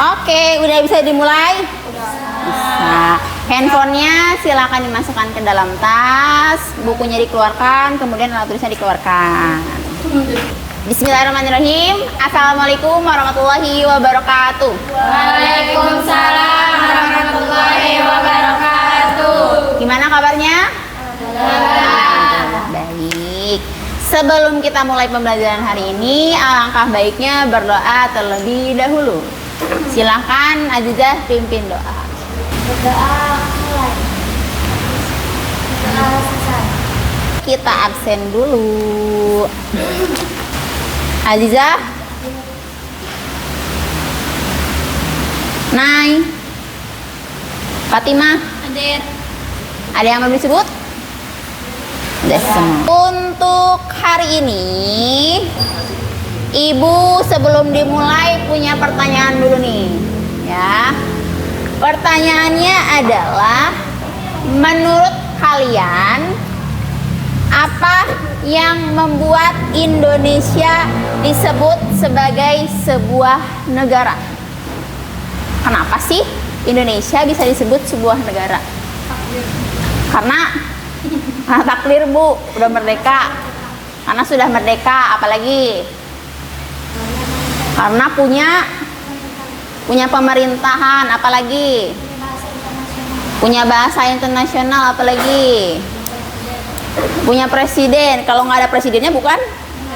Oke, udah bisa dimulai? Bisa. Handphonenya silakan dimasukkan ke dalam tas, bukunya dikeluarkan, kemudian alat tulisnya dikeluarkan. Bismillahirrahmanirrahim. Assalamualaikum warahmatullahi wabarakatuh. Waalaikumsalam warahmatullahi wabarakatuh. Gimana kabarnya? Baik. Sebelum kita mulai pembelajaran hari ini, alangkah baiknya berdoa terlebih dahulu. Silahkan Azizah pimpin doa. Berdoa mulai. Berdoa selesai. Kita absen dulu. Azizah, Nay, Fatimah, Hadir. ada yang belum disebut? Udah semua. Untuk hari ini, Ibu sebelum dimulai punya pertanyaan dulu nih, ya. Pertanyaannya adalah, menurut kalian apa yang membuat Indonesia disebut sebagai sebuah negara? Kenapa sih Indonesia bisa disebut sebuah negara? Karena takdir Bu, udah merdeka. Karena sudah merdeka, apalagi karena punya pemerintahan, apalagi punya bahasa internasional, apalagi punya presiden. Kalau nggak ada presidennya bukan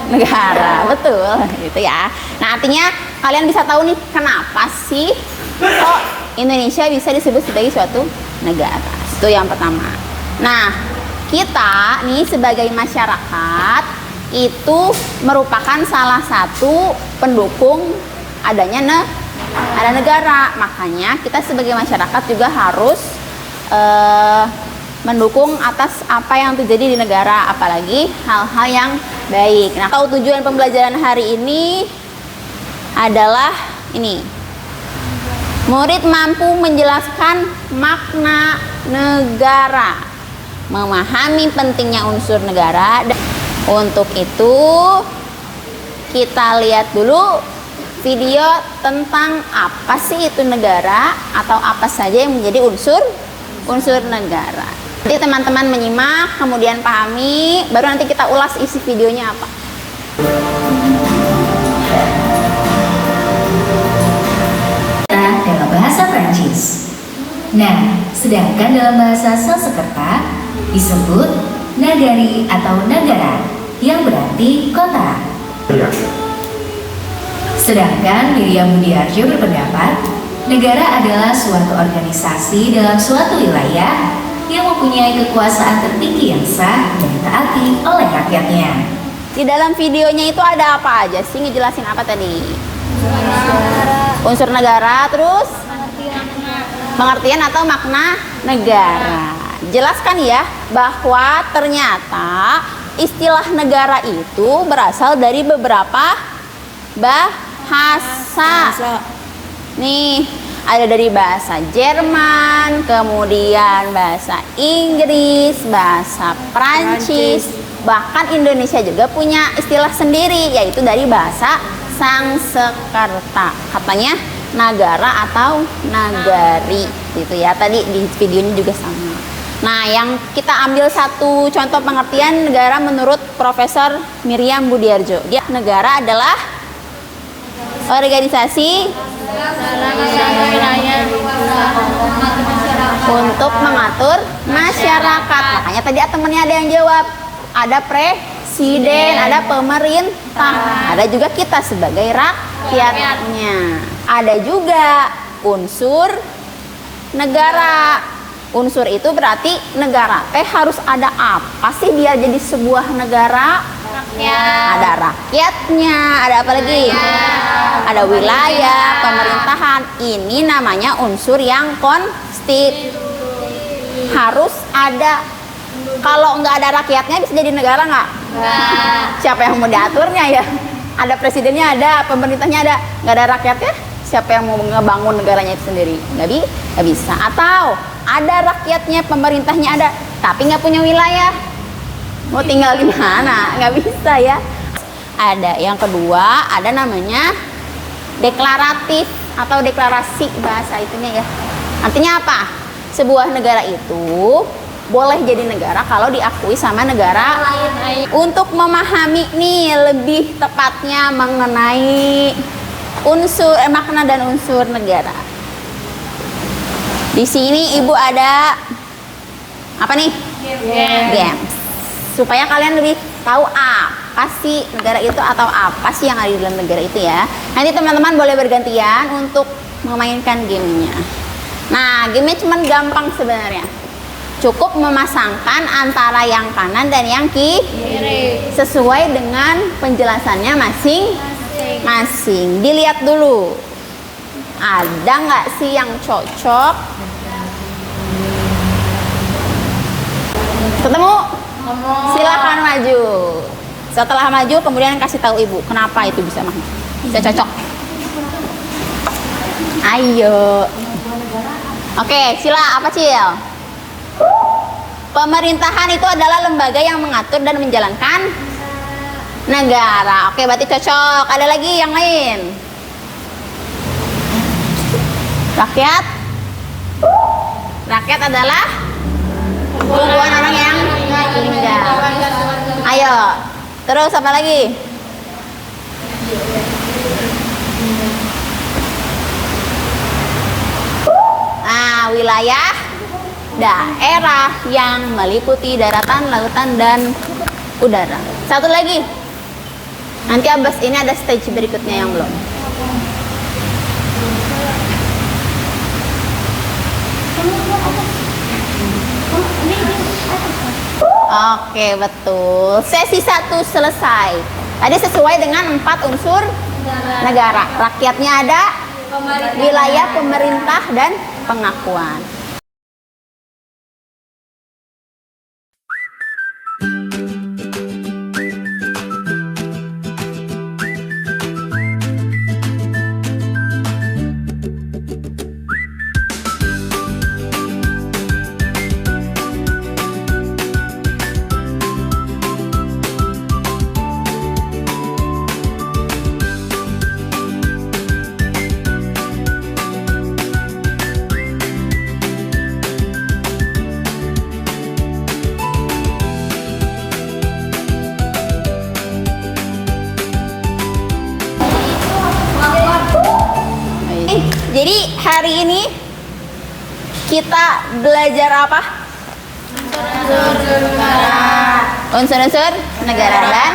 negara, betul gitu ya. Nah, artinya kalian bisa tahu nih kenapa sih kok Indonesia bisa disebut sebagai suatu negara. Itu yang pertama. Nah, kita nih sebagai masyarakat itu merupakan salah satu pendukung adanya ada negara. Makanya kita sebagai masyarakat juga harus mendukung atas apa yang terjadi di negara, apalagi hal-hal yang baik. Nah, kalau tujuan pembelajaran hari ini adalah ini. Murid mampu menjelaskan makna negara, memahami pentingnya unsur negara. Untuk itu, kita lihat dulu video tentang apa sih itu negara atau apa saja yang menjadi unsur negara. Jadi teman-teman menyimak, kemudian pahami, baru nanti kita ulas isi videonya apa. Dalam bahasa Prancis. Nah, sedangkan dalam bahasa Sanskerta disebut nagari atau negara, yang berarti kota. Sedangkan Miriam Budiarjo berpendapat, negara adalah suatu organisasi dalam suatu wilayah yang mempunyai kekuasaan tertinggi yang sah dan ditaati oleh rakyatnya. Di dalam videonya itu ada apa aja sih? Ngejelasin apa tadi? Unsur negara, terus pengertian atau makna negara. Jelaskan ya bahwa ternyata istilah negara itu berasal dari beberapa bahasa. Nih, ada dari bahasa Jerman, kemudian bahasa Inggris, bahasa Prancis, bahkan Indonesia juga punya istilah sendiri, yaitu dari bahasa Sanskerta. Katanya negara atau nagari gitu ya. Tadi di videonya juga sama. Nah, yang kita ambil satu contoh pengertian negara menurut Profesor Miriam Budiarjo. Dia negara adalah organisasi untuk mengatur masyarakat. Makanya tadi temennya ada yang jawab, ada presiden, ada pemerintah, ada juga kita sebagai rakyatnya. Ada juga unsur negara. Unsur itu berarti negara harus ada apa sih biar jadi sebuah negara? Ada rakyatnya, ada apa lagi? Ada wilayah, pemerintahan. Ini namanya unsur yang harus ada. Kalau nggak ada rakyatnya bisa jadi negara nggak? Siapa yang mau diaturnya ya? Ada presidennya, ada pemerintahnya, ada. Nggak ada rakyatnya, siapa yang mau ngebangun negaranya itu sendiri? Nggak bisa. Atau ada rakyatnya, pemerintahnya ada, tapi nggak punya wilayah. Mau tinggal di mana? Nggak bisa ya. Ada yang kedua, ada namanya deklaratif. atau deklarasi bahasa itunya ya. Artinya apa? Sebuah negara itu boleh jadi negara kalau diakui sama negara lain. Untuk memahami nih lebih tepatnya mengenai unsur makna dan unsur negara. Di sini Ibu ada apa nih? Games. Supaya kalian lebih tahu apa sih negara itu atau apa sih yang ada di dalam negara itu ya. Nanti teman-teman boleh bergantian untuk memainkan gamenya. Nah, gamenya cuman gampang sebenarnya. Cukup memasangkan antara yang kanan dan yang kiri sesuai dengan penjelasannya masing-masing. Dilihat dulu, ada nggak sih yang cocok? Ketemu? Silakan maju. Setelah maju, kemudian kasih tahu ibu kenapa itu bisa cocok. Ayo. Oke, sila apa Cil? Pemerintahan itu adalah lembaga yang mengatur dan menjalankan negara. Oke, berarti cocok. Ada lagi yang lain? Rakyat? Rakyat adalah kumpulan orang yang tinggal. Ayo. Terus apa lagi? Nah, wilayah daerah yang meliputi daratan, lautan, dan udara. Satu lagi. Nanti abis ini ada stage berikutnya yang belum. Oke, betul. Sesi 1 selesai. Tadi sesuai dengan 4 unsur negara. Rakyatnya ada, wilayah, pemerintah, dan pengakuan. Jadi hari ini kita belajar apa? Unsur-unsur negara dan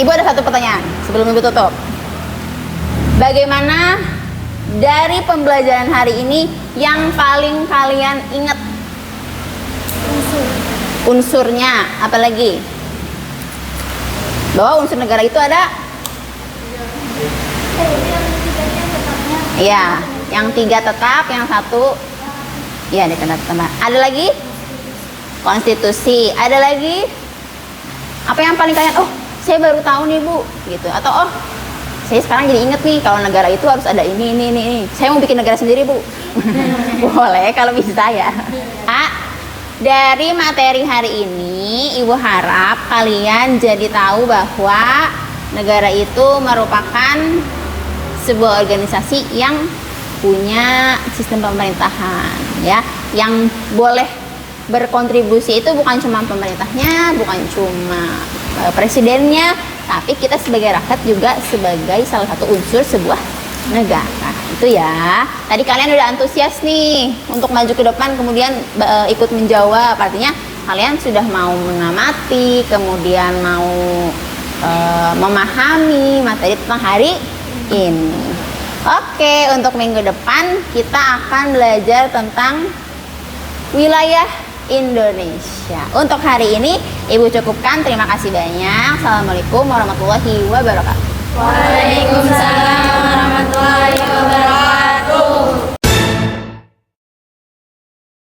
Ibu ada satu pertanyaan sebelum Ibu tutup. Bagaimana dari pembelajaran hari ini yang paling kalian ingat? Unsurnya, apalagi? Bahwa unsur negara itu ada? Iya, yang 3 tetap, yang 1 iya ditambah. Ada lagi? Konstitusi. Ada lagi? Apa yang paling kalian, oh saya baru tahu nih Bu, gitu. Atau oh saya sekarang jadi inget nih kalau negara itu harus ada ini. Saya mau bikin negara sendiri Bu. Boleh kalau bisa ya. Dari materi hari ini Ibu harap kalian jadi tahu bahwa negara itu merupakan sebuah organisasi yang punya sistem pemerintahan ya, yang boleh berkontribusi itu bukan cuma pemerintahnya, bukan cuma presidennya, tapi kita sebagai rakyat juga sebagai salah satu unsur sebuah negara. Itu ya. Tadi kalian udah antusias nih untuk maju ke depan, kemudian ikut menjawab. Artinya kalian sudah mau mengamati, kemudian mau memahami materi tentang hari ini. Oke, untuk minggu depan kita akan belajar tentang wilayah Indonesia. Untuk hari ini Ibu cukupkan. Terima kasih banyak. Assalamualaikum warahmatullahi wabarakatuh. Waalaikumsalam warahmatullahi wabarakatuh.